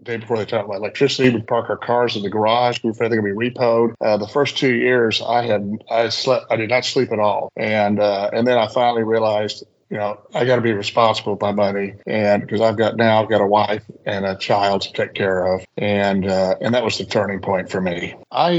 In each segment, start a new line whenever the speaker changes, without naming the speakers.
The day before they turned on my electricity, we'd park our cars in the garage. We were afraid they were going to be repoed. The first 2 years, I did not sleep at all, and then I finally realized, I got to be responsible with my money, and because I've got a wife and a child to take care of, and that was the turning point for me. I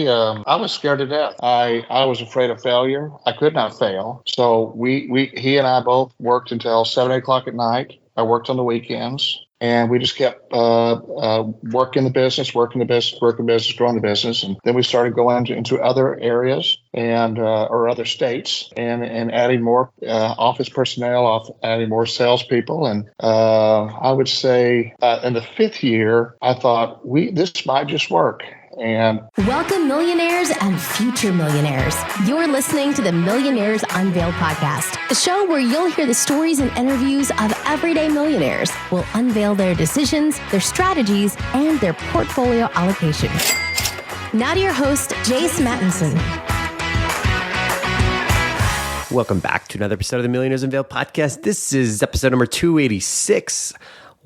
was scared to death. I was afraid of failure. I could not fail. So he and I both worked until 7, 8 o'clock at night. I worked on the weekends. And we just kept working the business, growing the business. And then we started going into other areas or other states and adding more office personnel, adding more salespeople. And I would say in the 5th year, I thought this might just work. And
welcome, millionaires and future millionaires. You're listening to the Millionaires Unveiled podcast, a show where you'll hear the stories and interviews of everyday millionaires. We'll unveil their decisions, their strategies, and their portfolio allocation. Now to your host, Jace Mattinson.
Welcome back to another episode of the Millionaires Unveiled podcast. This is episode number 286.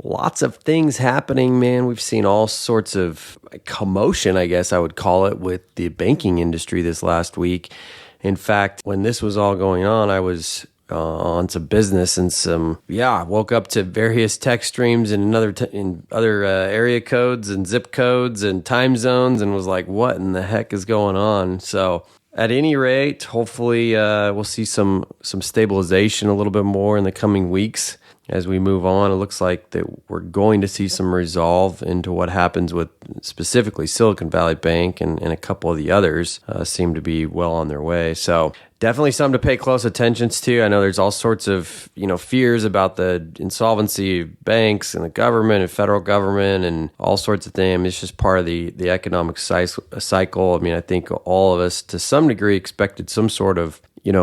Lots of things happening, man. We've seen all sorts of commotion, I guess I would call it, with the banking industry this last week. In fact, when this was all going on, I was on some business and woke up to various text streams in other area codes and zip codes and time zones and was like, what in the heck is going on? So at any rate, hopefully we'll see some stabilization a little bit more in the coming weeks. As we move on, it looks like that we're going to see some resolve into what happens with specifically Silicon Valley Bank and a couple of the others seem to be well on their way. So definitely something to pay close attention to. I know there's all sorts of fears about the insolvency of banks and the government and federal government and all sorts of things. It's just part of the economic cycle. I mean, I think all of us to some degree expected some sort of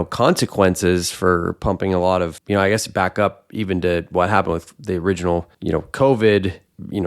consequences for pumping a lot of, I guess back up even to what happened with the original, COVID,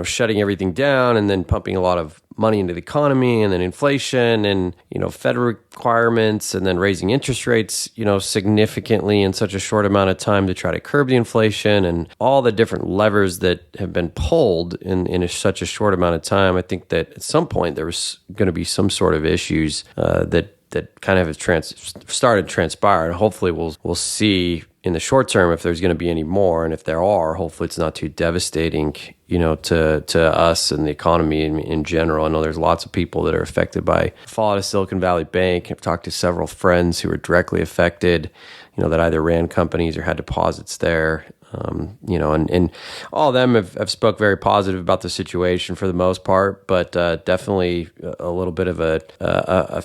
shutting everything down and then pumping a lot of money into the economy and then inflation and, Fed requirements and then raising interest rates, significantly in such a short amount of time to try to curb the inflation and all the different levers that have been pulled in such a short amount of time. I think that at some point there was going to be some sort of issues that kind of have started to transpire. And hopefully we'll see in the short term if there's going to be any more. And if there are, hopefully it's not too devastating, to us and the economy in general. I know there's lots of people that are affected by the fallout of Silicon Valley Bank. I've talked to several friends who were directly affected, that either ran companies or had deposits there. And all of them have spoke very positive about the situation for the most part, but definitely a little bit of a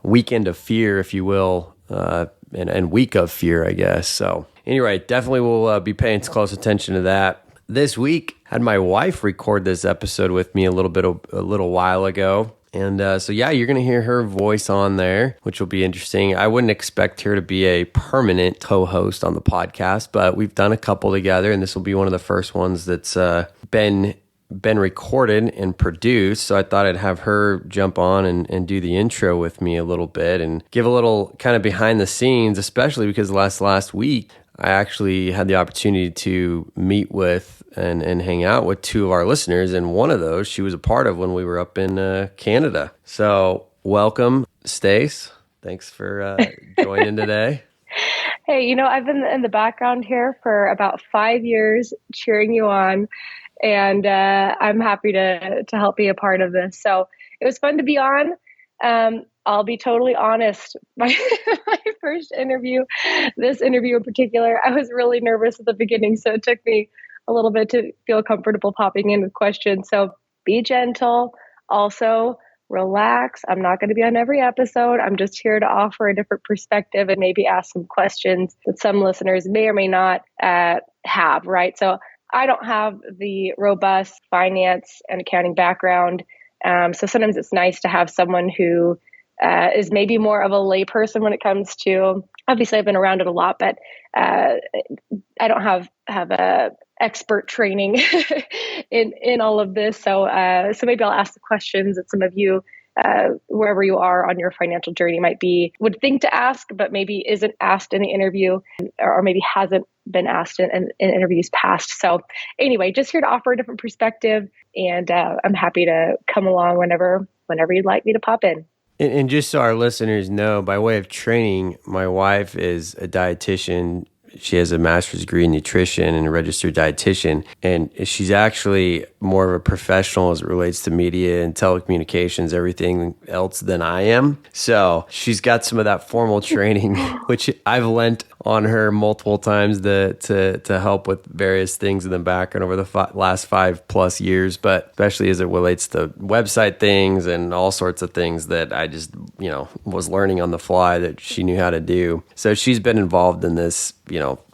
weekend of fear, if you will, and week of fear, I guess. So anyway, definitely we'll be paying close attention to that. This week, had my wife record this episode with me a little while ago. And you're going to hear her voice on there, which will be interesting. I wouldn't expect her to be a permanent co-host on the podcast, but we've done a couple together, and this will be one of the first ones that's been recorded and produced. So I thought I'd have her jump on and do the intro with me a little bit and give a little kind of behind the scenes, especially because last week I actually had the opportunity to meet with and hang out with two of our listeners. And one of those she was a part of when we were up in Canada. So welcome, Stace. Thanks for joining today.
Hey, I've been in the background here for about 5 years cheering you on. And I'm happy to help be a part of this. So it was fun to be on. I'll be totally honest. My first interview, this interview in particular, I was really nervous at the beginning. So it took me a little bit to feel comfortable popping in with questions. So be gentle. Also, relax. I'm not going to be on every episode. I'm just here to offer a different perspective and maybe ask some questions that some listeners may or may not have, right? So I don't have the robust finance and accounting background. So sometimes it's nice to have someone who is maybe more of a layperson when it comes to, obviously I've been around it a lot, but I don't have a expert training in all of this. So maybe I'll ask the questions that some of you wherever you are on your financial journey would think to ask, but maybe isn't asked in the interview, or maybe hasn't been asked in interviews past. So anyway, just here to offer a different perspective, and I'm happy to come along whenever you'd like me to pop in.
And just so our listeners know, by way of training, my wife is a dietitian. She has a master's degree in nutrition and a registered dietitian. And she's actually more of a professional as it relates to media and telecommunications, everything else than I am. So she's got some of that formal training, which I've lent on her multiple times to help with various things in the background over the last 5+ years, but especially as it relates to website things and all sorts of things that I just, was learning on the fly that she knew how to do. So she's been involved in this,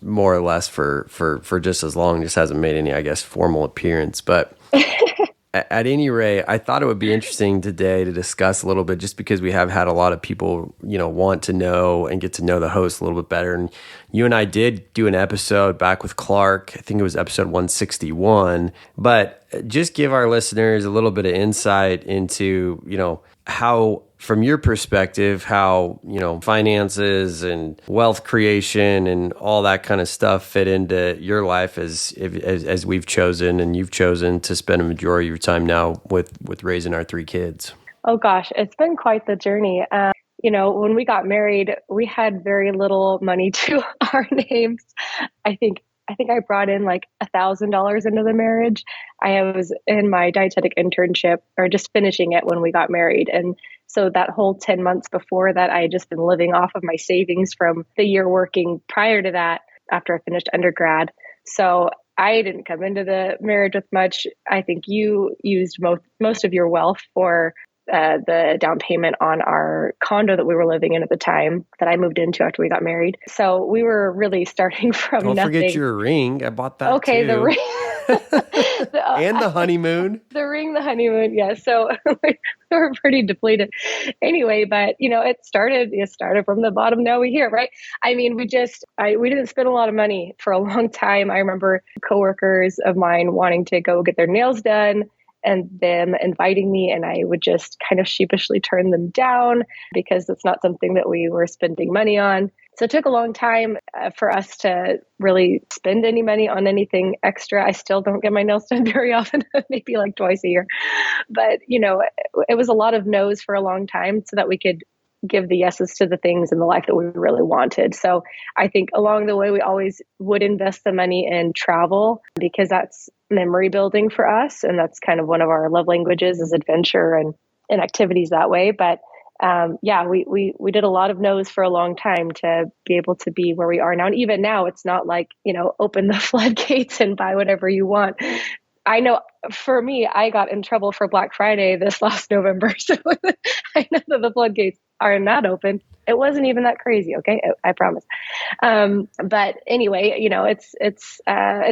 more or less for just as long, just hasn't made any, I guess, formal appearance. But at any rate, I thought it would be interesting today to discuss a little bit, just because we have had a lot of people, want to know and get to know the host a little bit better. And you and I did do an episode back with Clark. I think it was episode 161. But just give our listeners a little bit of insight into, how, from your perspective, how, finances and wealth creation and all that kind of stuff fit into your life as we've chosen and you've chosen to spend a majority of your time now with raising our 3 kids.
Oh gosh, it's been quite the journey. When we got married, we had very little money to our names. I think I brought in like $1,000 into the marriage. I was in my dietetic internship, or just finishing it when we got married. And so that whole 10 months before that, I had just been living off of my savings from the year working prior to that, after I finished undergrad. So I didn't come into the marriage with much. I think you used most of your wealth for the down payment on our condo that we were living in at the time, that I moved into after we got married. So we were really starting from
Don't
nothing.
Don't forget your ring. I bought that
okay,
too.
The ring.
And the honeymoon.
The ring, the honeymoon. Yeah. So we were pretty depleted anyway, but it started from the bottom. Now we're here, right? I mean, we didn't spend a lot of money for a long time. I remember coworkers of mine wanting to go get their nails done and them inviting me, and I would just kind of sheepishly turn them down because it's not something that we were spending money on. So it took a long time for us to really spend any money on anything extra. I still don't get my nails done very often, maybe like twice a year. But, it was a lot of no's for a long time so that we could give the yeses to the things in the life that we really wanted. So I think along the way, we always would invest the money in travel because that's memory building for us. And that's kind of one of our love languages, is adventure and activities that way. But we did a lot of no's for a long time to be able to be where we are now. And even now, it's not like, open the floodgates and buy whatever you want. I know for me, I got in trouble for Black Friday this last November. So I know that the floodgates are not open. It wasn't even that crazy. Okay. I promise. But anyway, it's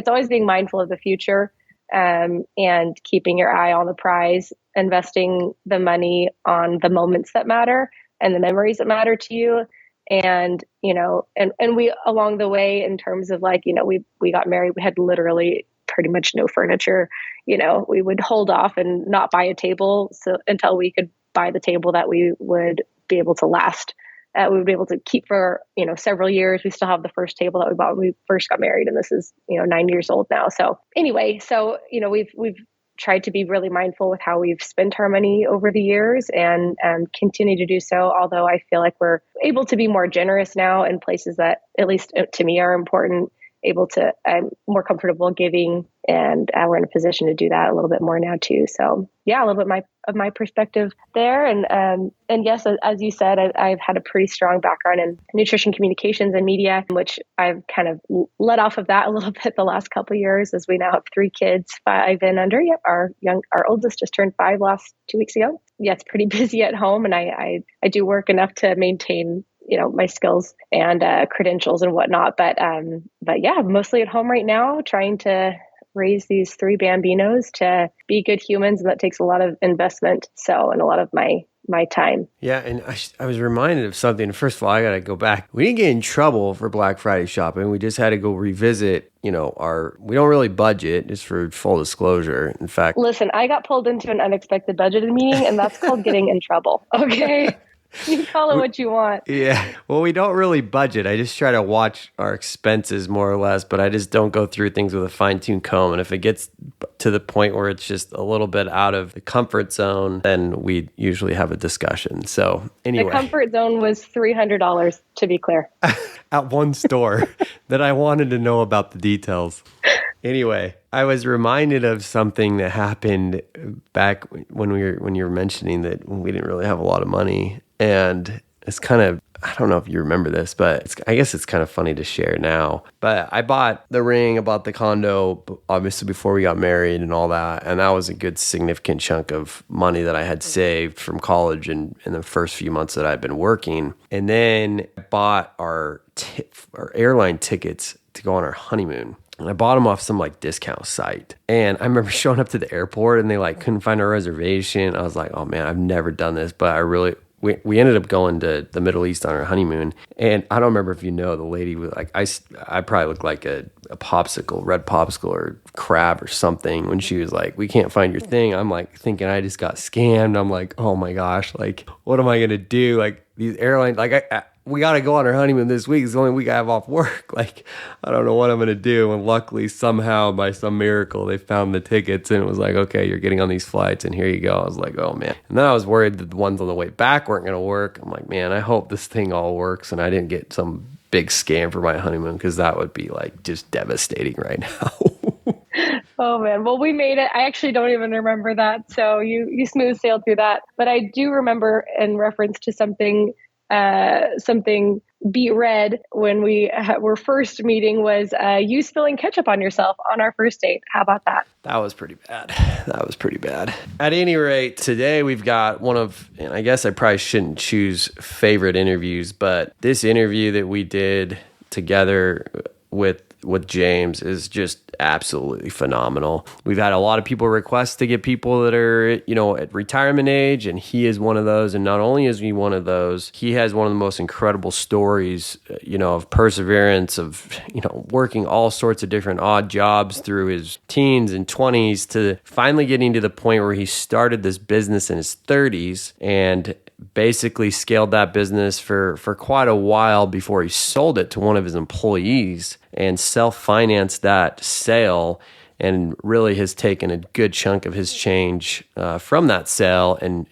always being mindful of the future, and keeping your eye on the prize, investing the money on the moments that matter and the memories that matter to you. And, and we, along the way, in terms of like, we got married, we had literally pretty much no furniture. We would hold off and not buy a table until we could buy the table that we would be able to last. We would be able to keep for, several years. We still have the first table that we bought when we first got married, and this is, 9 years old now. So anyway, we've tried to be really mindful with how we've spent our money over the years, and continue to do so. Although I feel like we're able to be more generous now in places that, at least to me, are important. I'm more comfortable giving, and we're in a position to do that a little bit more now too. So yeah, a little bit of my perspective there. And yes, as you said, I've had a pretty strong background in nutrition, communications, and media, which I've kind of let off of that a little bit the last couple of years, as we now have 3 kids, 5 and under. Yep. Our oldest just turned 5 last 2 weeks ago. Yeah, it's pretty busy at home, and I do work enough to maintain my skills and credentials and whatnot. But yeah, mostly at home right now, trying to raise these 3 Bambinos to be good humans. And that takes a lot of investment. So, and a lot of my my time.
Yeah, and I was reminded of something. First of all, I got to go back. We didn't get in trouble for Black Friday shopping. We just had to go revisit, we don't really budget, just for full disclosure. In fact,
listen, I got pulled into an unexpected budgeted meeting, and that's called getting in trouble. Okay. You call it what you want.
Yeah. Well, we don't really budget. I just try to watch our expenses more or less, but I just don't go through things with a fine-tuned comb. And if it gets to the point where it's just a little bit out of the comfort zone, then we usually have a discussion. So anyway.
The comfort zone was $300, to be clear.
At one store that I wanted to know about the details. Anyway, I was reminded of something that happened back when you were mentioning that we didn't really have a lot of money. And it's kind of, I don't know if you remember this, but I guess it's kind of funny to share now. But I bought the ring, I bought the condo, obviously before we got married and all that. And that was a good significant chunk of money that I had saved from college and in the first few months that I'd been working. And then I bought our airline tickets to go on our honeymoon. And I bought them off some discount site. And I remember showing up to the airport and they couldn't find a reservation. I was like, oh man, I've never done this, but we ended up going to the Middle East on our honeymoon. And I don't remember if the lady was I probably looked like a popsicle, red popsicle or crab or something when she was like, we can't find your thing. I'm thinking I just got scammed. I'm like, oh my gosh, what am I going to do? These airlines, we got to go on our honeymoon this week. It's the only week I have off work. I don't know what I'm going to do. And luckily, somehow, by some miracle, they found the tickets and it was okay, you're getting on these flights and here you go. I was like, oh man. And then I was worried that the ones on the way back weren't going to work. I'm like, man, I hope this thing all works and I didn't get some big scam for my honeymoon because that would be just devastating right now.
Oh man. Well, we made it. I actually don't even remember that. So you smooth sailed through that. But I do remember in reference to something beat red when we were first meeting was you spilling ketchup on yourself on our first date. How about that?
That was pretty bad. At any rate, today we've got and I guess I probably shouldn't choose favorite interviews, but this interview that we did together with James is just absolutely phenomenal. We've had a lot of people request to get people that are, at retirement age, and he is one of those. And not only is he one of those, he has one of the most incredible stories, of perseverance, of, working all sorts of different odd jobs through his teens and 20s to finally getting to the point where he started this business in his 30s and basically scaled that business for quite a while before he sold it to one of his employees and self-financed that sale, and really has taken a good chunk of his change from that sale and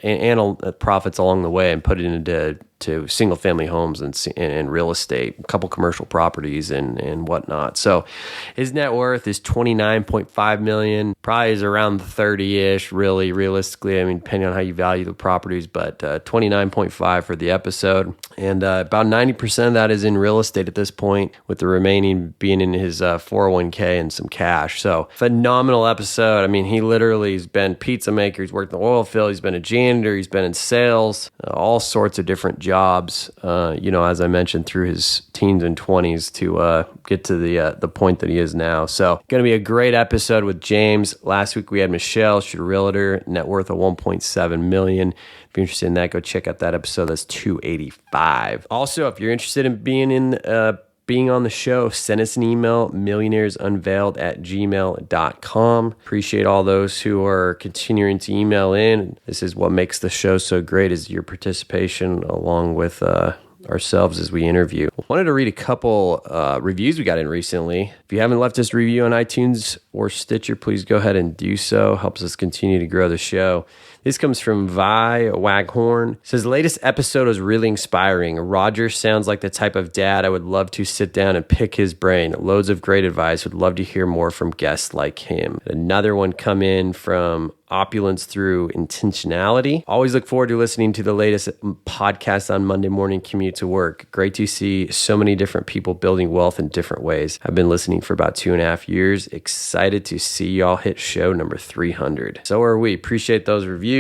profits along the way and put it into single family homes and real estate, a couple commercial properties and whatnot. So his net worth is $29.5 million, probably is around 30-ish, really realistically. I mean, depending on how you value the properties, but 29.5 for the episode. And about 90% of that is in real estate at this point, with the remaining being in his 401k and some cash. So phenomenal episode. I mean, he literally has been pizza maker. He's worked in the oil field. He's been a janitor. He's been in sales, all sorts of different jobs, as I mentioned, through his teens and 20s to get to the point that he is now. So going to be a great episode with James. Last week we had Michelle. She's a realtor, net worth of $1.7 million. If you're interested in that, go check out that episode. That's 285. Also, if you're interested in being on the show, send us an email, millionairesunveiled@gmail.com. Appreciate all those who are continuing to email in. This is what makes the show so great, is your participation along with ourselves as we interview. I wanted to read a couple reviews we got in recently. If you haven't left us a review on iTunes or Stitcher, please go ahead and do so. Helps us continue to grow the show. This comes from Vi Waghorn. It says, the latest episode was really inspiring. Roger sounds like the type of dad I would love to sit down and pick his brain. Loads of great advice. Would love to hear more from guests like him. Another one come in from Opulence Through Intentionality. Always look forward to listening to the latest podcast on Monday morning commute to work. Great to see so many different people building wealth in different ways. I've been listening for about 2.5 years. Excited to see y'all hit show number 300. So are we. Appreciate those reviews.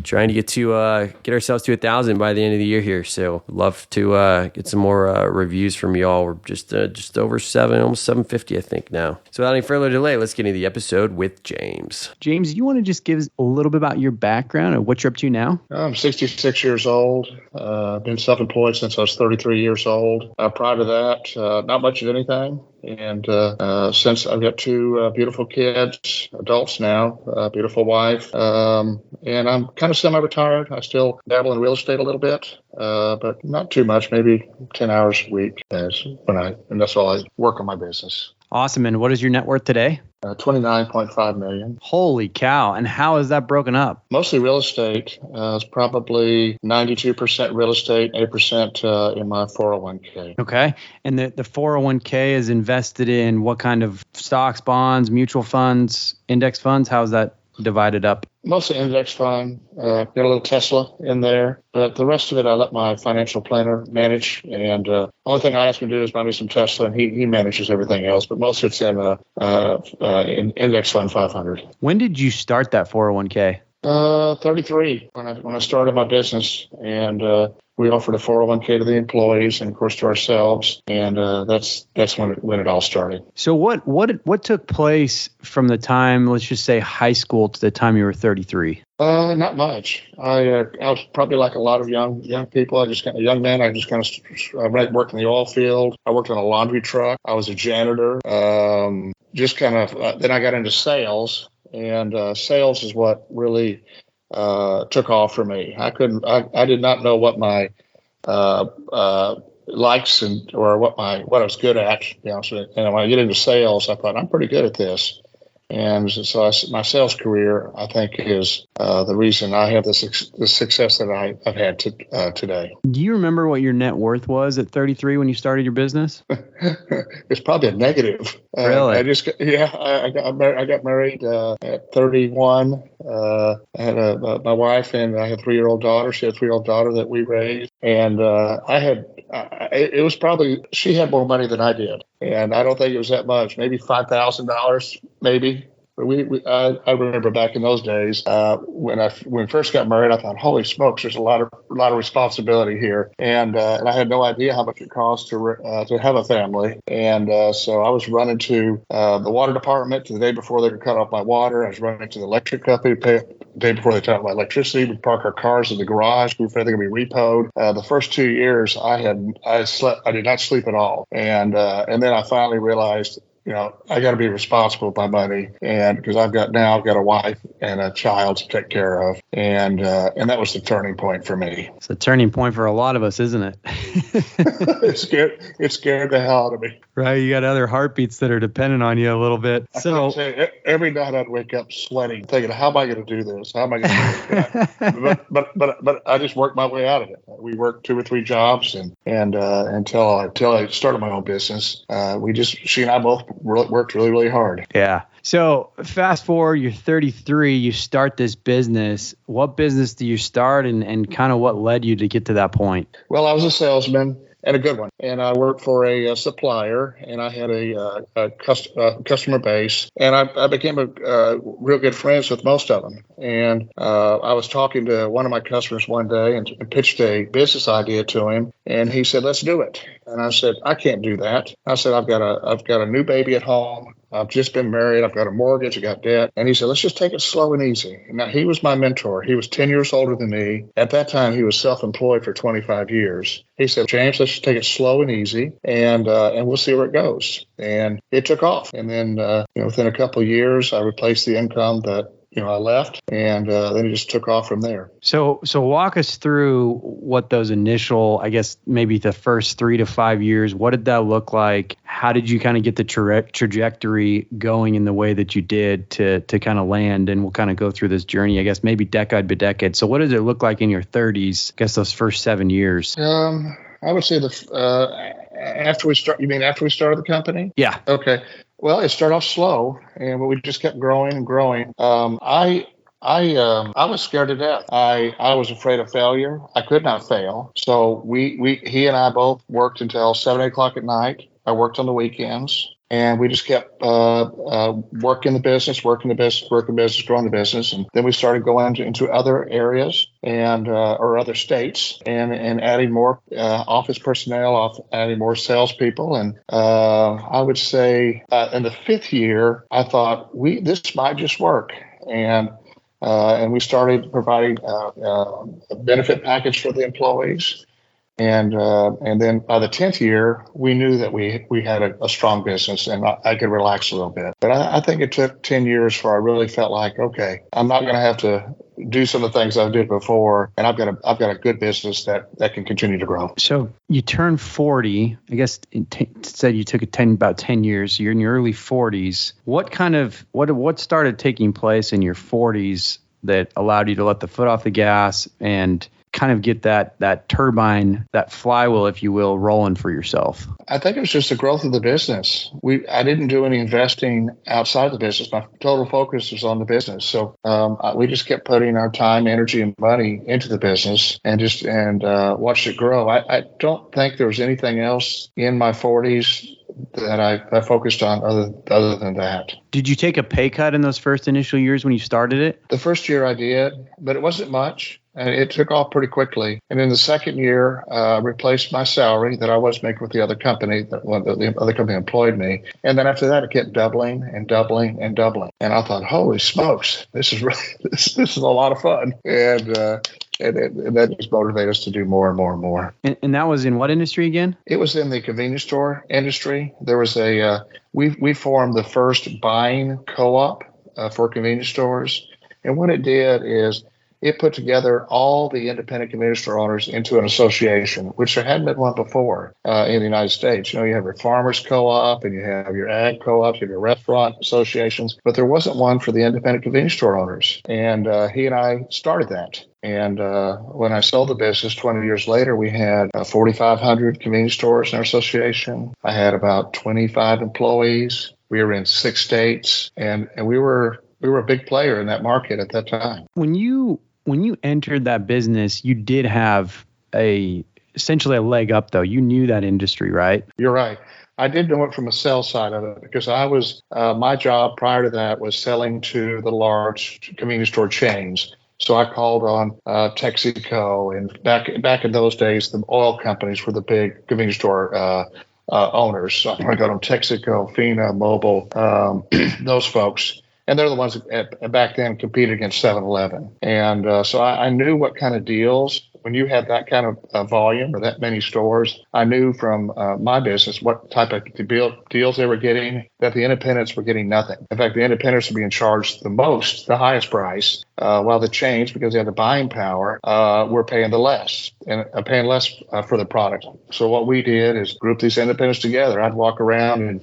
Trying to get ourselves to 1,000 by the end of the year here. So love to get some more reviews from y'all. We're just over almost 750, I think now. So without any further delay, let's get into the episode with James.
James, you want to just give us a little bit about your background and what you're up to now?
I'm 66 years old. Been self-employed since I was 33 years old. Prior to that, not much of anything. And since I've got two beautiful kids, adults now, beautiful wife, and I'm kind of semi-retired. I still dabble in real estate a little bit, but not too much, maybe 10 hours a week. And that's all I work on my business.
Awesome. And what is your net worth today?
29.5 million.
Holy cow. And how is that broken up?
Mostly real estate. It's probably 92% real estate, 8% in my 401k.
Okay. And the 401k is invested in what kind of stocks, bonds, mutual funds, index funds? How is that divided up?
Mostly index fund, got a little Tesla in there, but the rest of it I let my financial planner manage. And only thing I ask him to do is buy me some Tesla, and he manages everything else. But most of it's in index fund 500.
When did you start that 401k?
33 when I started my business, and we offered a 401k to the employees and of course to ourselves, and that's when it all started.
So what took place from the time, let's just say high school, to the time you were 33?
Not much. I was probably like a lot of young people. I just kind of young man. I just kind of worked in the oil field. I worked on a laundry truck. I was a janitor. Just kind of then I got into sales. And sales is what really took off for me. I did not know what my likes or what I was good at. And when I get into sales, I thought I'm pretty good at this. And so my sales career, I think, is the reason I have the success that I've had today.
Do you remember what your net worth was at 33 when you started your business?
It's probably a negative.
Really?
I got married at 31. I had my wife, and I had a 3-year-old daughter. She had a 3-year-old daughter that we raised, and it was probably, she had more money than I did, and I don't think it was that much. Maybe $5,000, maybe. I remember back in those days when we first got married, I thought, holy smokes, there's a lot of responsibility here, and I had no idea how much it cost to have a family, and so I was running to the water department the day before they could cut off my water. I was running to the electric company the day before they cut off my electricity. We'd park our cars in the garage. We were afraid they were going to be repoed. The first 2 years, I did not sleep at all, and then I finally realized, I got to be responsible with my money, and because I've got a wife and a child to take care of, and that was the turning point for me.
It's a turning point for a lot of us, isn't it?
It scared the hell out of me.
Right, you got other heartbeats that are dependent on you a little bit. So
every night I'd wake up sweating, thinking, "How am I going to do this? How am I going to do it?" but I just worked my way out of it. We worked 2 or 3 jobs, and until I started my own business, she and I both worked really, really hard.
Yeah. So fast forward, you're 33, you start this business. What business do you start, and kind of what led you to get to that point?
Well, I was a salesman, and a good one. And I worked for a supplier, and I had a customer base, and I became real good friends with most of them. And I was talking to one of my customers one day and pitched a business idea to him, and he said, "Let's do it." And I said, "I can't do that." I said, I've got a new baby at home. I've just been married. I've got a mortgage. I got debt." And he said, "Let's just take it slow and easy." Now, he was my mentor. He was 10 years older than me. At that time, he was self-employed for 25 years. He said, "James, let's just take it slow and easy, and we'll see where it goes." And it took off. And then, within a couple of years, I replaced the income that I left, and then it just took off from there.
So walk us through what those initial, I guess, maybe the first 3 to 5 years, what did that look like? How did you kind of get the trajectory going in the way that you did to kind of land? And we'll kind of go through this journey, I guess, maybe decade by decade. So what does it look like in your 30s, I guess, those first 7 years?
I would say after we started the company?
Yeah.
Okay. Well, it started off slow, and we just kept growing and growing. I was scared to death. I was afraid of failure. I could not fail. So he and I both worked until 7, 8 o'clock at night. I worked on the weekends, and we just kept working the business, growing the business. And then we started going into other areas or other states and adding more office personnel, adding more salespeople. And I would say in the 5th year, I thought this might just work. And and we started providing a benefit package for the employees. And then by the 10th year, we knew that we had a strong business and I could relax a little bit. But I think it took 10 years before I really felt like, okay, I'm not going to have to do some of the things I did before, and I've got a good business that can continue to grow.
So you turned 40. I guess it said you took about 10 years. You're in your early 40s. What started taking place in your 40s that allowed you to let the foot off the gas and kind of get that turbine, that flywheel, if you will, rolling for yourself?
I think it was just the growth of the business. I didn't do any investing outside the business. My total focus was on the business. So we just kept putting our time, energy, and money into the business and watched it grow. I don't think there was anything else in my 40s that I focused on other than that.
Did you take a pay cut in those first initial years when you started it?
The first year I did, but it wasn't much. And it took off pretty quickly. And in the second year, replaced my salary that I was making with the other company, the other company employed me. And then after that, it kept doubling and doubling and doubling. And I thought, holy smokes, this is a lot of fun. And that just motivated us to do more and more and more.
And that was in what industry again?
It was in the convenience store industry. There was we formed the first buying co-op for convenience stores. And what it did is it put together all the independent convenience store owners into an association, which there hadn't been one before in the United States. You know, you have your farmers co-op and you have your ag co-ops, you have your restaurant associations, but there wasn't one for the independent convenience store owners. And he and I started that. And when I sold the business 20 years later, we had 4,500 convenience stores in our association. I had about 25 employees. We were in 6 states, and we were a big player in that market at that time.
When you entered that business, you did have essentially a leg up, though. You knew that industry, right?
You're right. I did know it from a sales side of it because I was my job prior to that was selling to the large convenience store chains. So I called on Texaco, and back in those days, the oil companies were the big convenience store owners. So I got on Texaco, FINA, Mobil, those folks. And they're the ones that back then competed against 7-Eleven. And so I knew what kind of deals, when you had that kind of volume or that many stores, I knew from my business what type of deals they were getting, that the independents were getting nothing. In fact, the independents were being charged the highest price, while the chains, because they had the buying power, were paying the less and paying less for the product. So what we did is group these independents together. I'd walk around and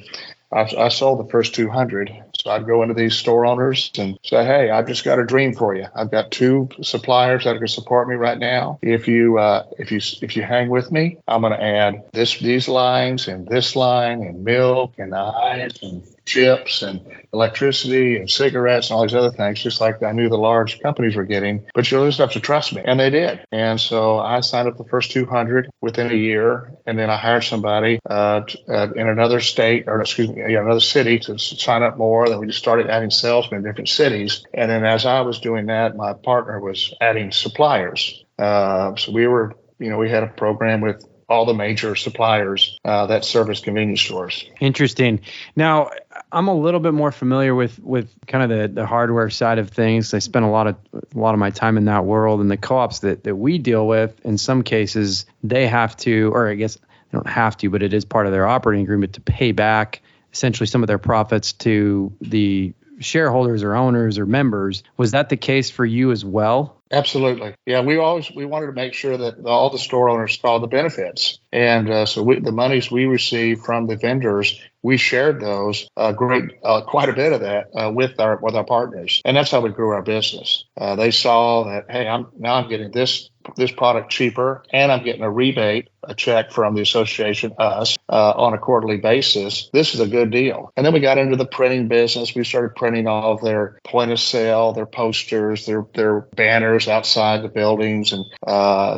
I sold the first 200. So I'd go into these store owners and say, hey, I've just got a dream for you. I've got 2 suppliers that can support me right now. If you hang with me, I'm going to add these lines and this line and milk and ice and chips and electricity and cigarettes and all these other things, just like I knew the large companies were getting. But you'll just have to trust me. And they did. And so I signed up the first 200 within a year. And then I hired somebody in another state, or another city to sign up more. Then we just started adding salesmen in different cities. And then as I was doing that, my partner was adding suppliers. So we had a program with all the major suppliers that service convenience stores.
Interesting. Now, I'm a little bit more familiar with kind of the hardware side of things. I spent a lot of my time in that world, and the co-ops that we deal with, in some cases, they have to, or I guess they don't have to, but it is part of their operating agreement to pay back essentially some of their profits to the shareholders or owners or members. Was that the case for you as well?
Absolutely. Yeah, we wanted to make sure that all the store owners saw the benefits. And so the monies we received from the vendors, we shared those quite a bit of that with our partners. And that's how we grew our business. They saw that, hey, I'm getting this product cheaper, and I'm getting a check from the association, us, on a quarterly basis. This is a good deal. And then we got into the printing business. We started printing all of their point of sale, their posters, their banners outside the buildings. And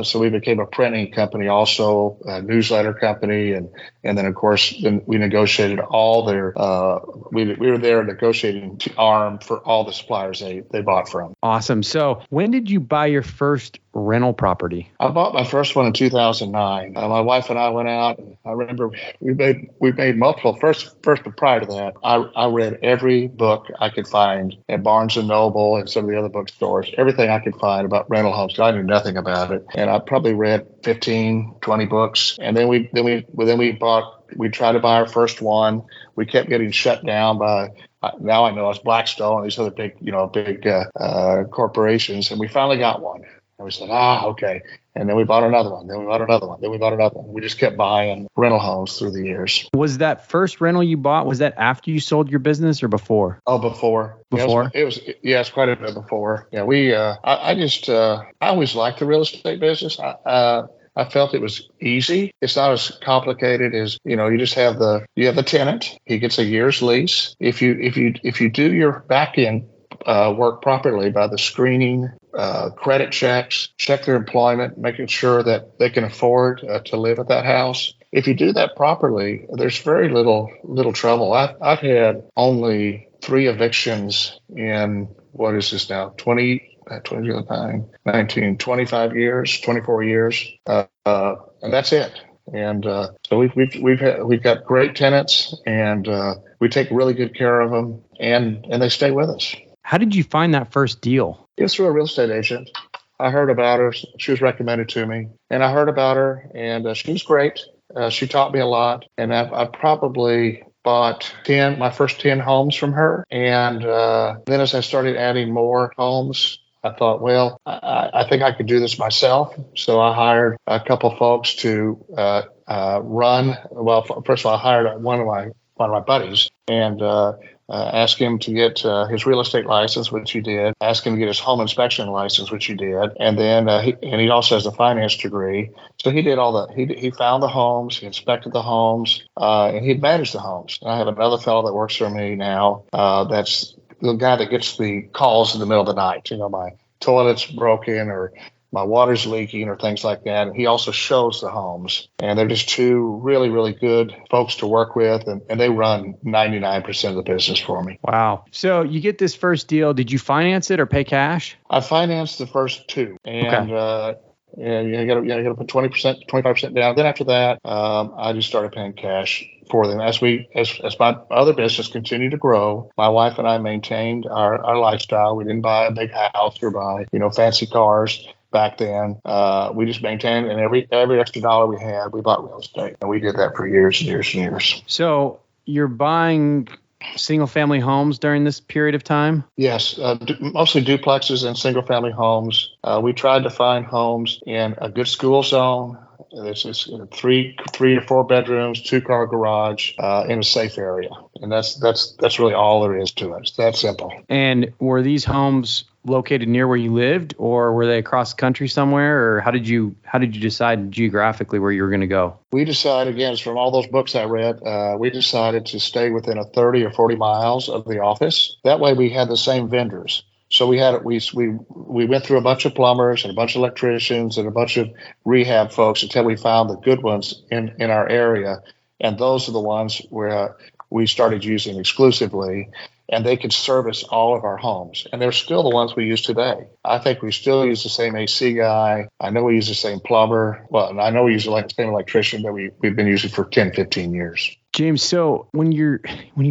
so we became a printing company, also a newsletter company. And then, of course, we negotiated all their, we were there negotiating arm for all the suppliers they bought from.
Awesome. So when did you buy your first rental property?
I bought my first one in 2009. My wife and I went out, and I remember we made multiple. First, prior to that, I read every book I could find at Barnes and Noble and some of the other bookstores. Everything I could find about rental homes. I knew nothing about it, and I probably read 15, 20 books. And then we bought. We tried to buy our first one. We kept getting shut down by. Now I know it's Blackstone and these other big corporations, and we finally got one. And we said, okay. And then we bought another one. Then we bought another one. Then we bought another one. We just kept buying rental homes through the years.
Was that first rental you bought, was that after you sold your business or before?
Oh, before.
Before?
It's quite a bit before. Yeah, I always liked the real estate business. I felt it was easy. It's not as complicated as, you just have the tenant. He gets a year's lease. If you do your back end work properly by the screening, credit checks, check their employment, making sure that they can afford to live at that house. If you do that properly, there's very little trouble. I've had only 3 evictions in, what is this now, 29, 19, 25 years, 24 years, and that's it. And so we've got great tenants, and we take really good care of them, and they stay with us.
How did you find that first deal?
It was through a real estate agent. I heard about her. She was recommended to me, and I heard about her, and she was great. She taught me a lot, and I probably bought my first 10 homes from her. And then as I started adding more homes, I thought, well, I think I could do this myself. So I hired a couple folks to run. Well, first of all, I hired one of my buddies, and asked him to get his real estate license, which he did. Asked him to get his home inspection license, which he did. And then he also has a finance degree. So he did all that. He found the homes, he inspected the homes, and he managed the homes. And I have another fellow that works for me now. That's the guy that gets the calls in the middle of the night. My toilet's broken, or my water's leaking, or things like that. And he also shows the homes. And they're just 2 really, really good folks to work with. And they run 99% of the business for me.
Wow. So you get this first deal. Did you finance it or pay cash?
I financed the first 2. And you got to put 20%, 25% down. Then after that, I just started paying cash for them. As my other business continued to grow, my wife and I maintained our lifestyle. We didn't buy a big house or buy, fancy cars. Back then, we just maintained, and every extra dollar we had, we bought real estate, and we did that for years and years and years.
So you're buying single-family homes during this period of time? Yes,
mostly duplexes and single-family homes. We tried to find homes in a good school zone. This is 3 or 4 bedrooms, 2-car garage, in a safe area, and that's really all there is to it. It's that simple.
And were these homes located near where you lived, or were they across the country somewhere, or how did you decide geographically where you were going to go?
We decided, again, it's from all those books I read, we decided to stay within a 30 or 40 miles of the office. That way we had the same vendors. So we went through a bunch of plumbers and a bunch of electricians and a bunch of rehab folks until we found the good ones in our area. And those are the ones where we started using exclusively, and they could service all of our homes. And they're still the ones we use today. I think we still use the same AC guy. I know we use the same plumber. Well, and I know we use the same electrician that we've been using for 10, 15 years.
James, so when you're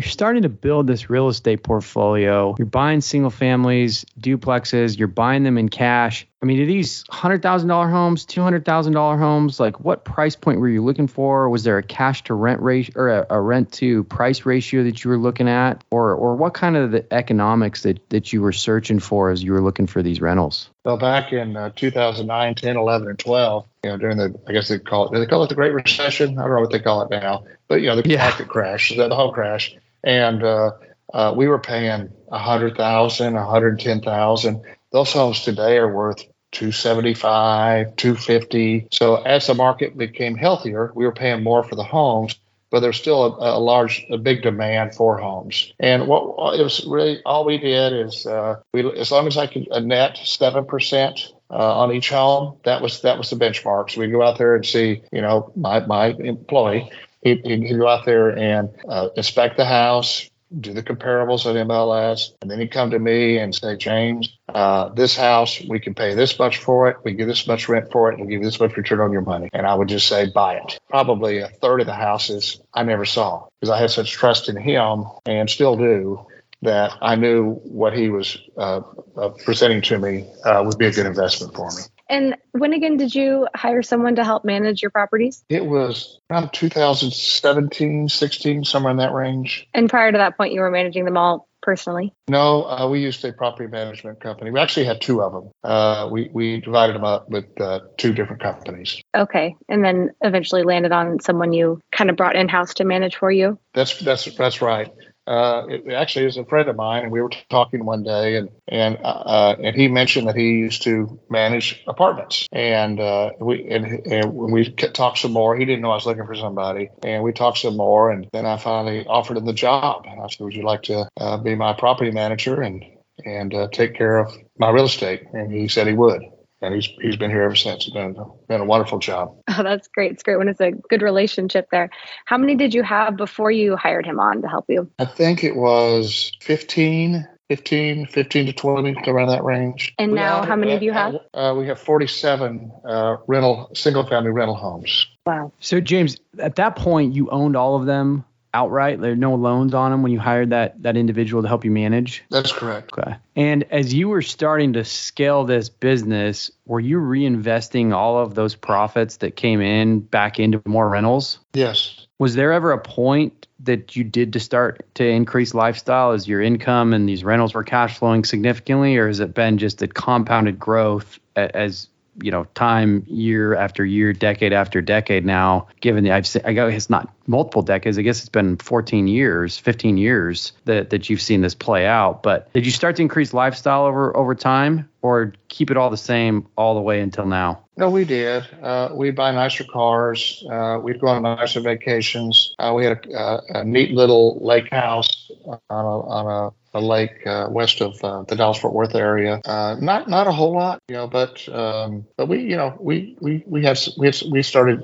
starting to build this real estate portfolio, you're buying single families, duplexes, you're buying them in cash. I mean, are these $100,000 homes, $200,000 homes? Like, what price point were you looking for? Was there a cash to rent ratio or a rent to price ratio that you were looking at, or what kind of the economics that you were searching for as you were looking for these rentals?
Well, back in 2009, 10, 11, and 12, during I guess do they call it the Great Recession? I don't know what they call it now, but the market crash, the whole crash, and we were paying $100,000, $110,000. Those homes today are worth $275,000, $250,000. So as the market became healthier, we were paying more for the homes, but there's still a big demand for homes. And it was really all we did is as long as I could net 7% on each home, that was the benchmark. So we go out there and see, my employee, he'd go out there and inspect the house, do the comparables at MLS, and then he'd come to me and say, James, this house, we can pay this much for it. We give this much rent for it. We'll give you this much return on your money. And I would just say, buy it. Probably a third of the houses I never saw because I had such trust in him and still do that I knew what he was presenting to me would be a good investment for me.
And when again did you hire someone to help manage your properties?
It was around 2017, 16, somewhere in that range.
And prior to that point, you were managing them all personally?
No, we used a property management company. We actually had two of them. We divided them up with two different companies.
Okay. And then eventually landed on someone you kind of brought in-house to manage for you?
That's right. It actually is a friend of mine, and we were talking one day, and he mentioned that he used to manage apartments, and we talked some more. He didn't know I was looking for somebody, and we talked some more, and then I finally offered him the job. And I said, "Would you like to be my property manager and take care of my real estate?" And he said he would. And he's been here ever since. It's been a wonderful job.
Oh, that's great. It's great when it's a good relationship there. How many did you have before you hired him on to help you?
I think it was 15 to 20, around that range.
And now how many do you have?
We have 47 single-family rental homes.
Wow.
So, James, at that point, you owned all of them outright? There are no loans on them when you hired that individual to help you manage?
That's correct.
Okay. And as you were starting to scale this business, were you reinvesting all of those profits that came in back into more rentals?
Yes.
Was there ever a point that you did to start to increase lifestyle as your income and these rentals were cash flowing significantly, or has it been just a compounded growth as time, year after year, decade after decade now, given I guess it's not multiple decades, I guess it's been 15 years that you've seen this play out. But did you start to increase lifestyle over time or keep it all the same all the way until now?
No, we did. We'd buy nicer cars. We'd go on nicer vacations. We had a neat little lake house on a lake west of the Dallas-Fort Worth area. Not a whole lot, but we started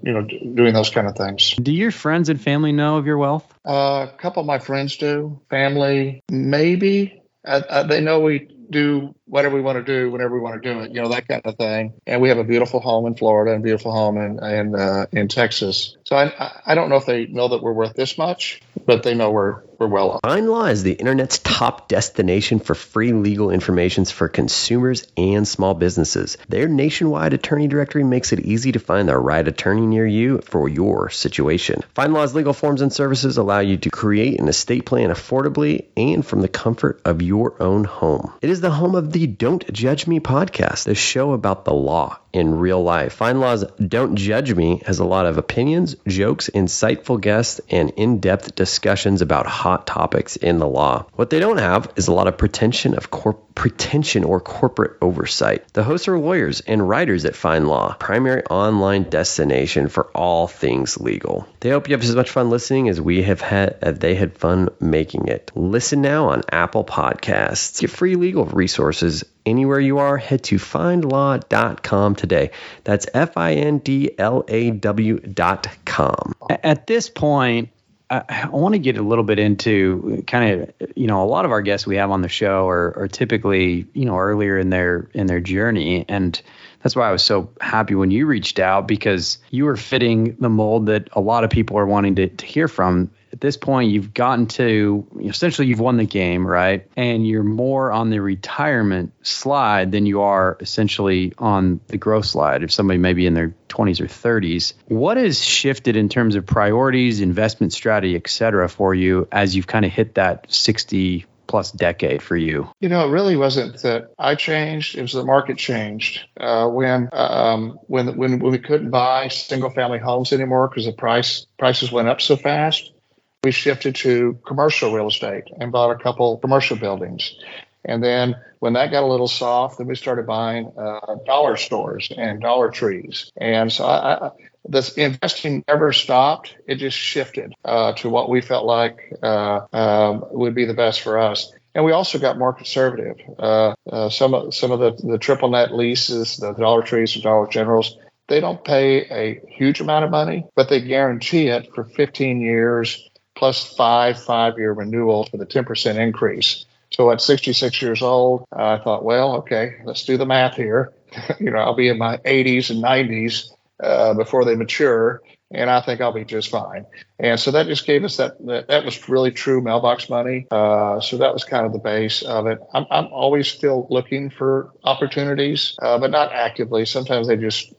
doing those kind of things.
Do your friends and family know of your wealth?
A couple of my friends do. Family, maybe. They know we do whatever we want to do whenever we want to do it, that kind of thing. And we have a beautiful home in Florida and a beautiful home in Texas. So I don't know if they know that we're worth this much, but they know we're well off.
FindLaw is the internet's top destination for free legal information for consumers and small businesses. Their nationwide attorney directory makes it easy to find the right attorney near you for your situation. FindLaw's legal forms and services allow you to create an estate plan affordably and from the comfort of your own home. It is the home of the Don't Judge Me podcast, a show about the law in real life. FindLaw's Don't Judge Me has a lot of opinions, jokes, insightful guests, and in-depth discussions about hot topics in the law. What they don't have is a lot of pretension or corporate oversight. The hosts are lawyers and writers at FindLaw, primary online destination for all things legal. They hope you have as much fun listening as they had fun making it. Listen now on Apple Podcasts. Get free legal resources anywhere you are. Head to findlaw.com today. That's FINDLAW.com.
At this point, I want to get a little bit into kind of, a lot of our guests we have on the show are typically, earlier in their journey. And that's why I was so happy when you reached out, because you were fitting the mold that a lot of people are wanting to hear from. At this point, you've gotten to, essentially you've won the game, right? And you're more on the retirement slide than you are essentially on the growth slide. If somebody may be in their 20s or 30s, what has shifted in terms of priorities, investment strategy, et cetera, for you as you've kind of hit that 60 plus decade for you?
It really wasn't that I changed. It was the market changed. When we couldn't buy single family homes anymore because the prices went up so fast, we shifted to commercial real estate and bought a couple commercial buildings. And then when that got a little soft, then we started buying dollar stores and Dollar Trees. And so this investing never stopped. It just shifted to what we felt like would be the best for us. And we also got more conservative. Some of the triple net leases, the Dollar Trees and Dollar Generals, they don't pay a huge amount of money, but they guarantee it for 15 years plus 5-year renewals with a 10% increase. So at 66 years old, I thought, well, okay, let's do the math here. I'll be in my 80s and 90s before they mature, and I think I'll be just fine. And so that just gave us that was really true mailbox money. So that was kind of the base of it. I'm always still looking for opportunities, but not actively. Sometimes they just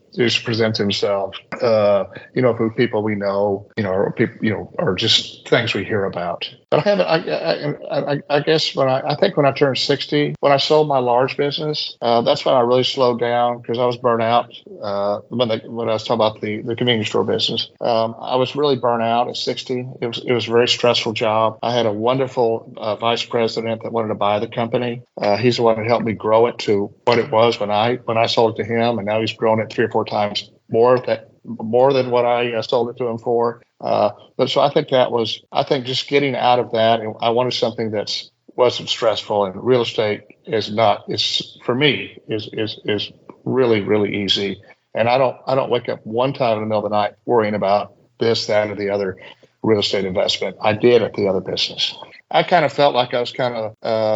present themselves, for people we know, or people, or just things we hear about. But I haven't. I guess when I turned 60, when I sold my large business, that's when I really slowed down because I was burnt out. When I was talking about the convenience store business, I was really burnt out at 60. It was a very stressful job. I had a wonderful vice president that wanted to buy the company. He's the one that helped me grow it to what it was when I sold it to him, and now he's grown it 3 or 4 times more than what I sold it to him for. But so I think just getting out of that, and I wanted something that wasn't stressful, and real estate is for me is really, really easy. And I don't wake up one time in the middle of the night worrying about this, that, or the other real estate investment. I did at the other business. I kind of felt like I was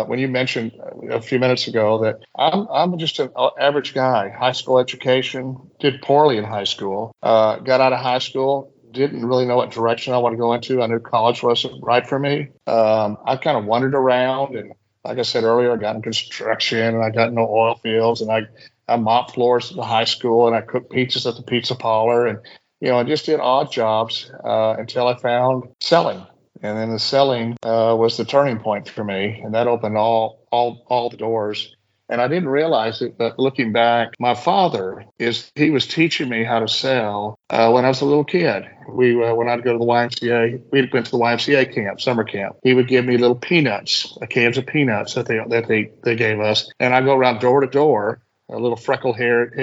when you mentioned a few minutes ago that I'm just an average guy, high school education, did poorly in high school, got out of high school, didn't really know what direction I want to go into. I knew college wasn't right for me. I kind of wandered around, and like I said earlier, I got in construction and I got into oil fields, and I mopped floors at the high school, and I cooked pizzas at the pizza parlor, and I just did odd jobs until I found selling. And then the selling was the turning point for me, and that opened all the doors. And I didn't realize it, but looking back, my father he was teaching me how to sell when I was a little kid. When I'd go to the YMCA, we went to the YMCA camp, summer camp. He would give me little peanuts, cans of peanuts that they gave us, and I'd go around door to door, a little freckle-haired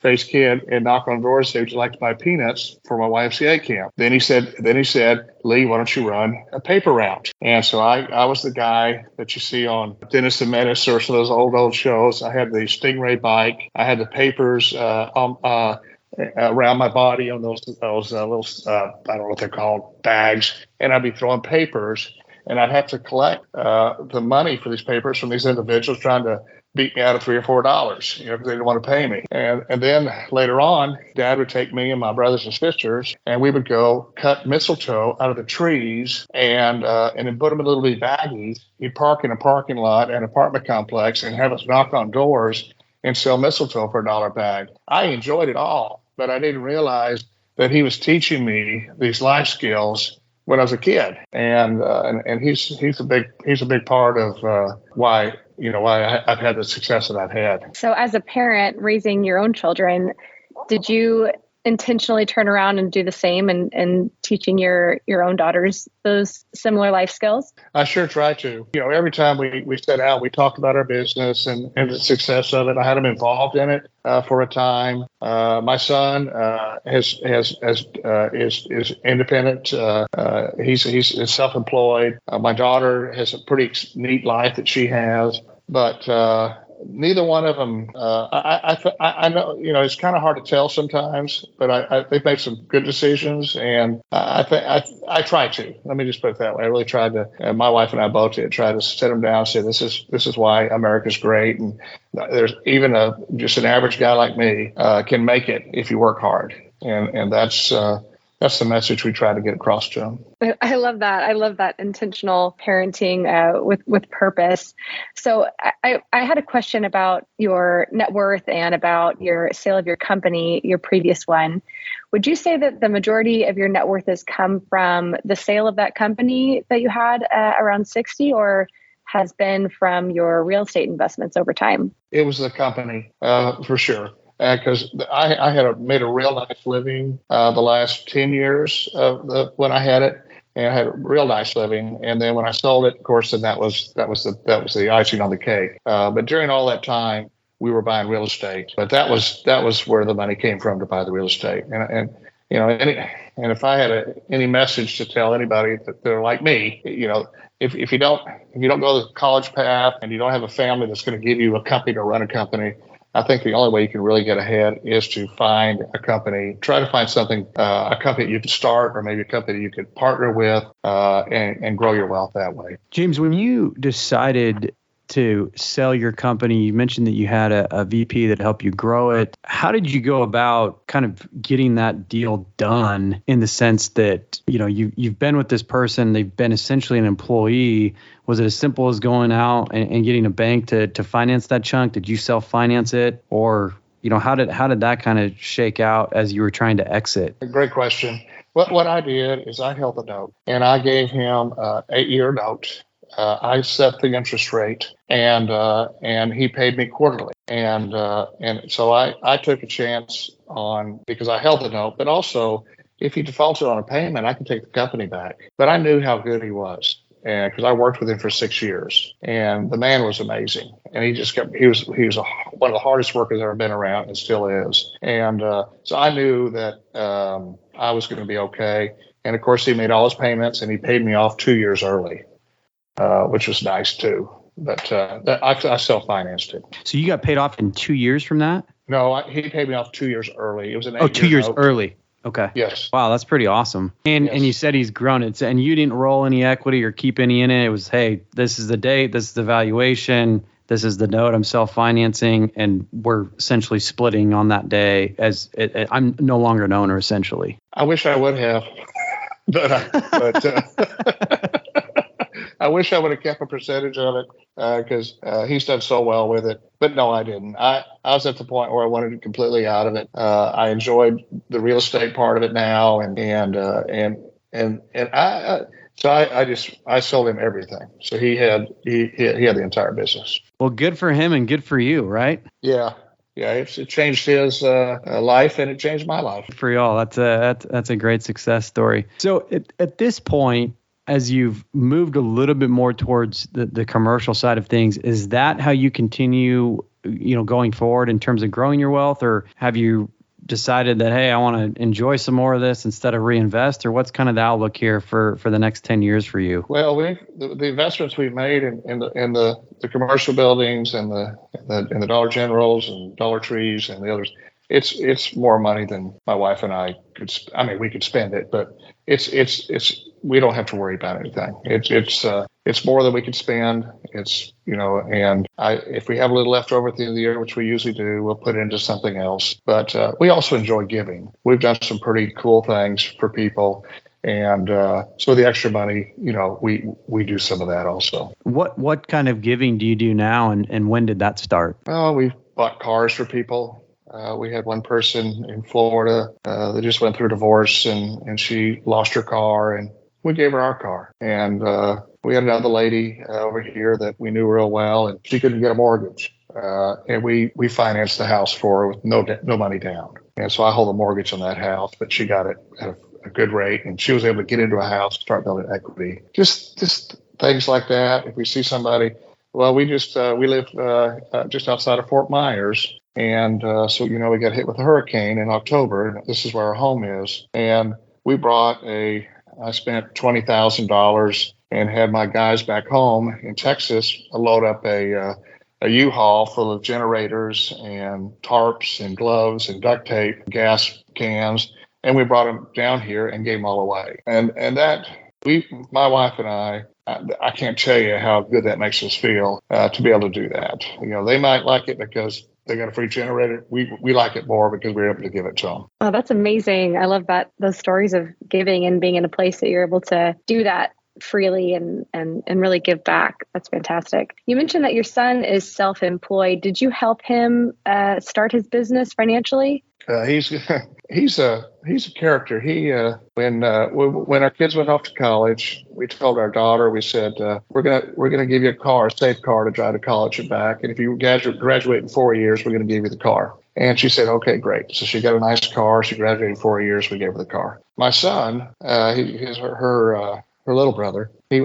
faced kid, and knock on doors and say, "Would you like to buy peanuts for my YMCA camp?" Then he said, "Lee, why don't you run a paper route?" And so I was the guy that you see on Dennis the Menace or some of those old shows. I had the Stingray bike. I had the papers around my body on those little I don't know what they're called, bags, and I'd be throwing papers, and I'd have to collect the money for these papers from these individuals trying to beat me out of $3 or $4, because they didn't want to pay me. And then later on, Dad would take me and my brothers and sisters, and we would go cut mistletoe out of the trees and then put them in little bitty baggies. He'd park in a parking lot at an apartment complex and have us knock on doors and sell mistletoe for $1 a bag. I enjoyed it all, but I didn't realize that he was teaching me these life skills when I was a kid, and he's a big part of why I've had the success that I've had.
So as a parent raising your own children, did you intentionally turn around and do the same and teaching your own daughters those similar life skills?
I sure try to. Every time we set out, we talked about our business and the success of it. I had them involved in it for a time. My son is independent. He's self-employed. My daughter has a pretty neat life that she has, but neither one of them. I know it's kind of hard to tell sometimes, but they've made some good decisions, and I try to. Let me just put it that way. I really tried to. My wife and I both did try to sit them down and say, this is why America's great, and there's even just an average guy like me can make it if you work hard, and that's the message we try to get across to them.
I love that. I love that intentional parenting with purpose. So I had a question about your net worth and about your sale of your company, your previous one. Would you say that the majority of your net worth has come from the sale of that company that you had around 60, or has been from your real estate investments over time?
It was the company, for sure. Because I had made a real nice living the last 10 years when I had it, and I had a real nice living. And then when I sold it, of course, then that was the icing on the cake. But during all that time, we were buying real estate. But that was where the money came from to buy the real estate. And if I had any message to tell anybody that they're like me, if you don't go the college path and you don't have a family that's going to give you a company to run a company, I think the only way you can really get ahead is to find a company, try to find something, a company you could start, or maybe a company you could partner with, and grow your wealth that way.
James, when you decided to sell your company, you mentioned that you had a VP that helped you grow it. How did you go about kind of getting that deal done, in the sense that, you've been with this person, they've been essentially an employee? Was it as simple as going out and getting a bank to finance that chunk? Did you self-finance it? Or, how did that kind of shake out as you were trying to exit?
Great question. What I did is I held the note, and I gave him an 8-year note. I set the interest rate, and he paid me quarterly. And so I took a chance because I held the note, but also if he defaulted on a payment, I could take the company back. But I knew how good he was, and because I worked with him for 6 years, and the man was amazing. And he was one of the hardest workers I've ever been around, and still is. And so I knew that I was going to be okay. And of course, he made all his payments, and he paid me off 2 years early, which was nice too. But I self-financed it.
So you got paid off in 2 years from that?
No, he paid me off 2 years early. It was an 8-year
2 years
note.
early. Okay.
Yes.
Wow, that's pretty awesome. And
Yes.
and you said he's grown it, and you didn't roll any equity or keep any in it. It was, hey, this is the date, this is the valuation, this is the note, I'm self-financing, and we're essentially splitting on that day. I'm no longer an owner, essentially.
I wish I would have, but I wish I would have kept a percentage of it, because he's done so well with it. But no, I didn't. I was at the point where I wanted it completely out of it. I enjoyed the real estate part of it now, I sold him everything. So he had the entire business.
Well, good for him and good for you, right?
Yeah. Yeah, it changed his life, and it changed my life.
For y'all, that's a great success story. So at this point, as you've moved a little bit more towards the commercial side of things, is that how you continue, going forward in terms of growing your wealth, or have you decided that, hey, I want to enjoy some more of this instead of reinvest, or what's kind of the outlook here for the next 10 years for you?
Well, the investments we've made in the commercial buildings and the Dollar Generals and Dollar Trees and the others, it's more money than my wife and I could. We could spend it, but it's we don't have to worry about anything. It's more than we could spend. If we have a little left over at the end of the year, which we usually do, we'll put it into something else. But we also enjoy giving. We've done some pretty cool things for people. And so the extra money, we do some of that also.
What kind of giving do you do now, and when did that start?
Well, we bought cars for people. We had one person in Florida that just went through a divorce, and she lost her car, and we gave her our car. And we had another lady over here that we knew real well, and she couldn't get a mortgage. And we financed the house for her with no money down. And so I hold the mortgage on that house, but she got it at a good rate, and she was able to get into a house, start building equity. Just things like that. If we see somebody, well, we live just outside of Fort Myers. And so we got hit with a hurricane in October. This is where our home is. And I spent $20,000 and had my guys back home in Texas load up a U-Haul full of generators and tarps and gloves and duct tape, gas cans. And we brought them down here and gave them all away. And that, my wife and I can't tell you how good that makes us feel to be able to do that. They might like it because they got a free generator. We like it more because we're able to give it to them.
Oh, that's amazing. I love that, those stories of giving and being in a place that you're able to do that freely and really give back. That's fantastic. You mentioned that your son is self-employed. Did you help him start his business financially?
He's a character. When our kids went off to college, we told our daughter, we said, we're gonna give you a safe car to drive to college and back. And if you graduate in 4 years, we're gonna give you the car. And she said, okay, great. So she got a nice car. She graduated in 4 years. We gave her the car. My son, her little brother, we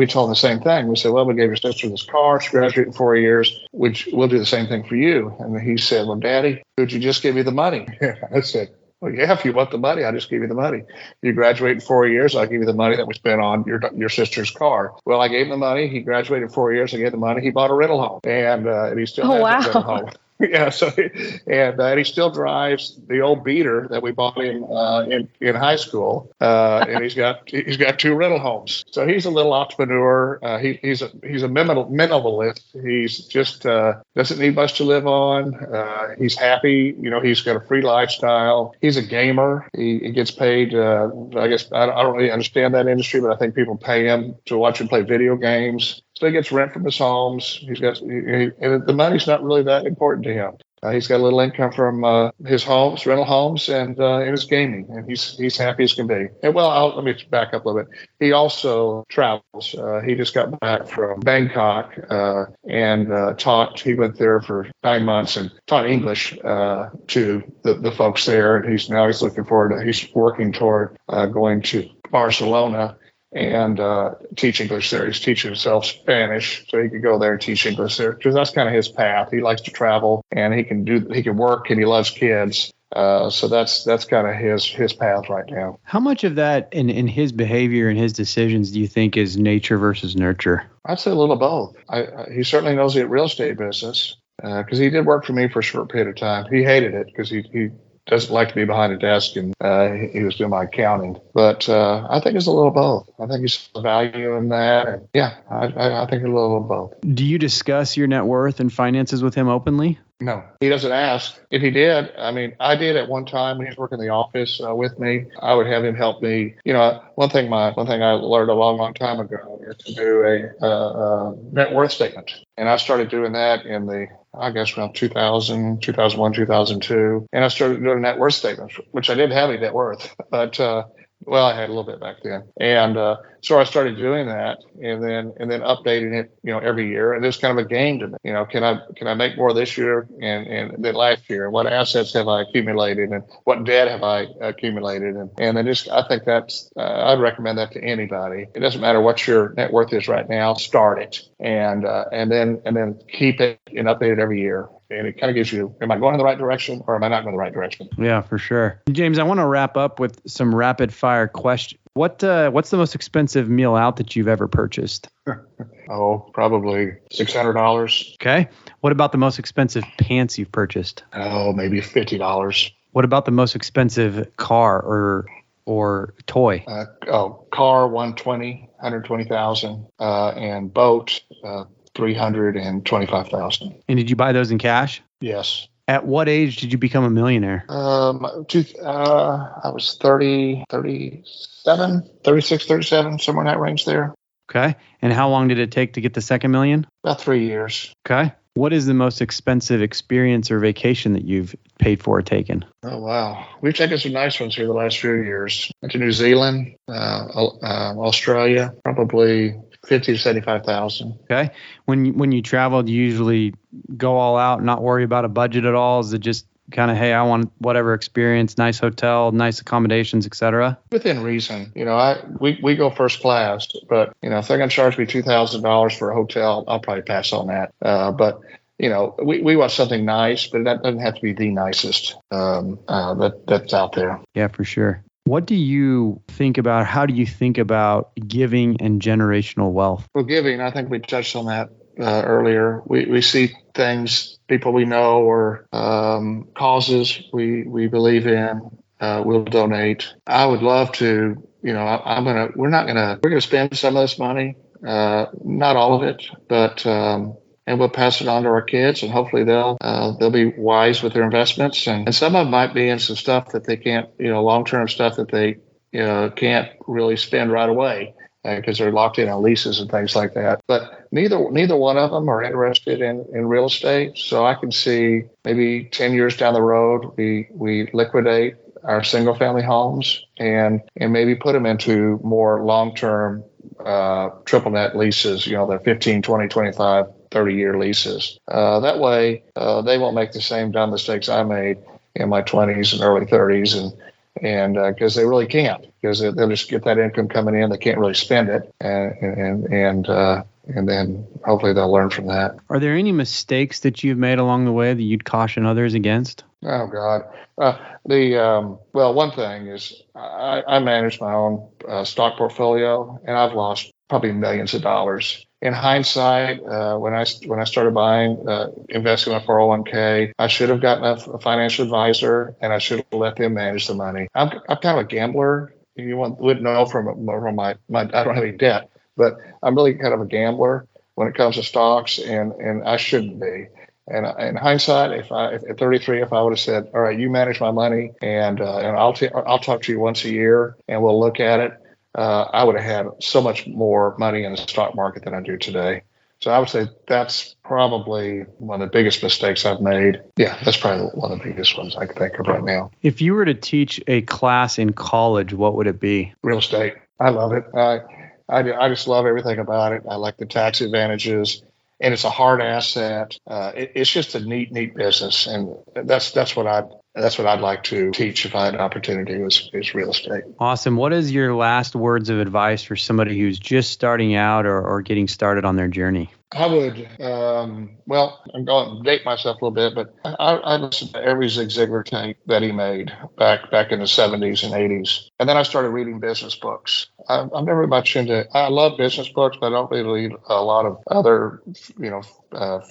told him the same thing. We said, well, we gave your sister this car. She graduated in 4 years. We'll do the same thing for you. And he said, well, Daddy, could you just give me the money? I said, well, yeah, if you want the money, I'll just give you the money. You graduate in 4 years, I'll give you the money that we spent on your sister's car. Well, I gave him the money. He graduated in 4 years. I gave him the money. He bought a rental home. And he still has a rental home. Yeah, and he still drives the old beater that we bought him in high school, and he's got 2 rental homes. So he's a little entrepreneur. He's a minimalist. He's just doesn't need much to live on. He's happy. He's got a free lifestyle. He's a gamer. He gets paid. I guess I don't really understand that industry, but I think people pay him to watch him play video games. So he gets rent from his homes. And the money's not really that important to him. He's got a little income from his homes, rental homes, and his gaming, and he's happy as can be. And let me back up a little bit. He also travels. He just got back from Bangkok and taught. He went there for 9 months and taught English to the folks there. And he's looking forward to. He's working toward going to Barcelona and teach English there. He's teaching himself Spanish so he could go there and teach English there, because that's kind of his path. He likes to travel, and he can work, and he loves kids. So that's kind of his path right now.
How much of that in his behavior and his decisions do you think is nature versus nurture?
I'd say a little of both. He certainly knows the real estate business, because he did work for me for a short period of time. He hated it because he doesn't like to be behind a desk, and he was doing my accounting. But I think it's a little of both. I think he's a value in that. And yeah, I think a little of both.
Do you discuss your net worth and finances with him openly?
No, he doesn't ask. If he did, I did at one time when he was working in the office with me. I would have him help me. One thing I learned a long time ago is to do a net worth statement, and I started doing that in around 2000, 2001, 2002. And I started doing a net worth statement, which I didn't have any net worth, but I had a little bit back then. And so I started doing that and then updating it, every year. And it's kind of a game to me. Can I make more this year and than last year? And what assets have I accumulated, and what debt have I accumulated? And then I think I'd recommend that to anybody. It doesn't matter what your net worth is right now. Start it and then keep it and update it every year. And it kind of gives you, am I going in the right direction or am I not going in the right direction?
Yeah, for sure. James, I want to wrap up with some rapid fire questions. What's the most expensive meal out that you've ever purchased?
Probably $600.
Okay. What about the most expensive pants you've purchased?
Maybe $50.
What about the most expensive car or toy?
Car, $120,000, and boat, $325,000.
And did you buy those in cash?
Yes.
At what age did you become a millionaire?
I was 36, 37, somewhere in that range there.
Okay. And how long did it take to get the second million?
About 3 years.
Okay. What is the most expensive experience or vacation that you've paid for or taken?
Oh, wow. We've taken some nice ones here the last few years. Went to New Zealand, Australia, probably 50 to 75,000.
Okay. When you travel, do you usually go all out, not worry about a budget at all? Is it just kind of, hey, I want whatever experience, nice hotel, nice accommodations, etc.? Within
reason. We go first class, but if they're going to charge me $2,000 for a hotel, I'll probably pass on that. But we want something nice, but that doesn't have to be the nicest that's out there.
Yeah, for sure. What do you think about, how do you think about giving and generational wealth?
Well, giving, I think we touched on that earlier. We see things, people we know, or causes we believe in, we'll donate. I would love to, we're going to spend some of this money, not all of it, but and we'll pass it on to our kids, and hopefully they'll be wise with their investments. And some of them might be in some stuff that they can't, long-term stuff that they can't really spend right away because they're locked in on leases and things like that. But neither one of them are interested in real estate. So I can see maybe 10 years down the road, we liquidate our single-family homes and maybe put them into more long-term triple net leases, they're 15, 20, 25, 30-year leases. That way, they won't make the same dumb mistakes I made in my 20s and early 30s, and because they really can't, because they'll just get that income coming in, they can't really spend it, and then hopefully they'll learn from that.
Are there any mistakes that you've made along the way that you'd caution others against?
Oh God, one thing is I manage my own stock portfolio, and I've lost probably millions of dollars. in hindsight, when I started buying, investing in my 401k, I should have gotten a financial advisor, and I should have let them manage the money. I'm kind of a gambler. You wouldn't know from my I don't have any debt, but I'm really kind of a gambler when it comes to stocks, and I shouldn't be. And in hindsight, if at 33, if I would have said, "All right, you manage my money, and I'll talk to you once a year, and we'll look at it," I would have had so much more money in the stock market than I do today. So I would say that's probably one of the biggest mistakes I've made. Yeah, that's probably one of the biggest ones I can think of right now.
If you were to teach a class in college, what would it be?
Real estate. I love it. I just love everything about it. I like the tax advantages. And it's a hard asset. It's just a neat business, and that's what I'd like to teach if I had an opportunity is real estate.
Awesome. What is your last words of advice for somebody who's just starting out or getting started on their journey?
I would, well, I'm going to date myself a little bit, but I listened to every Zig Ziglar tape that he made back in the 70s and 80s. And then I started reading business books. I'm never much I love business books, but I don't really read a lot of other,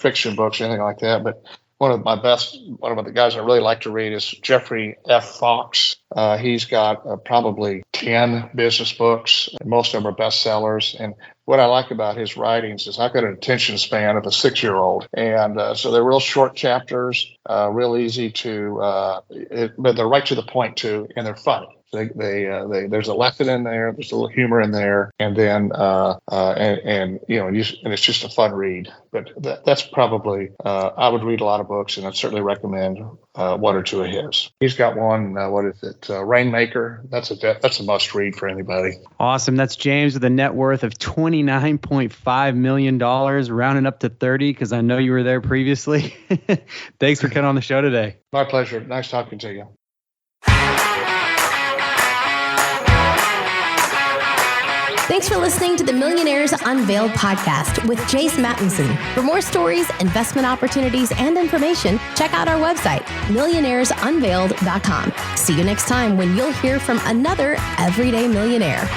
fiction books or anything like that. But one of the guys I really like to read is Jeffrey F. Fox. He's got probably 10 business books, and most of them are bestsellers. And what I like about his writings is I've got an attention span of a 6-year-old. And so they're real short chapters, real easy but they're right to the point too, and they're funny. There's a lesson in there. There's a little humor in there, and then and it's just a fun read. But that's probably I would read a lot of books, and I'd certainly recommend one or two of his. He's got one. What is it? Rainmaker. That's a must read for anybody.
Awesome. That's James with a net worth of $29.5 million, rounding up to 30 because I know you were there previously. Thanks for coming on the show today.
My pleasure. Nice talking to you.
Thanks for listening to the Millionaires Unveiled podcast with Jace Mattinson. For more stories, investment opportunities, and information, check out our website, millionairesunveiled.com. See you next time when you'll hear from another everyday millionaire.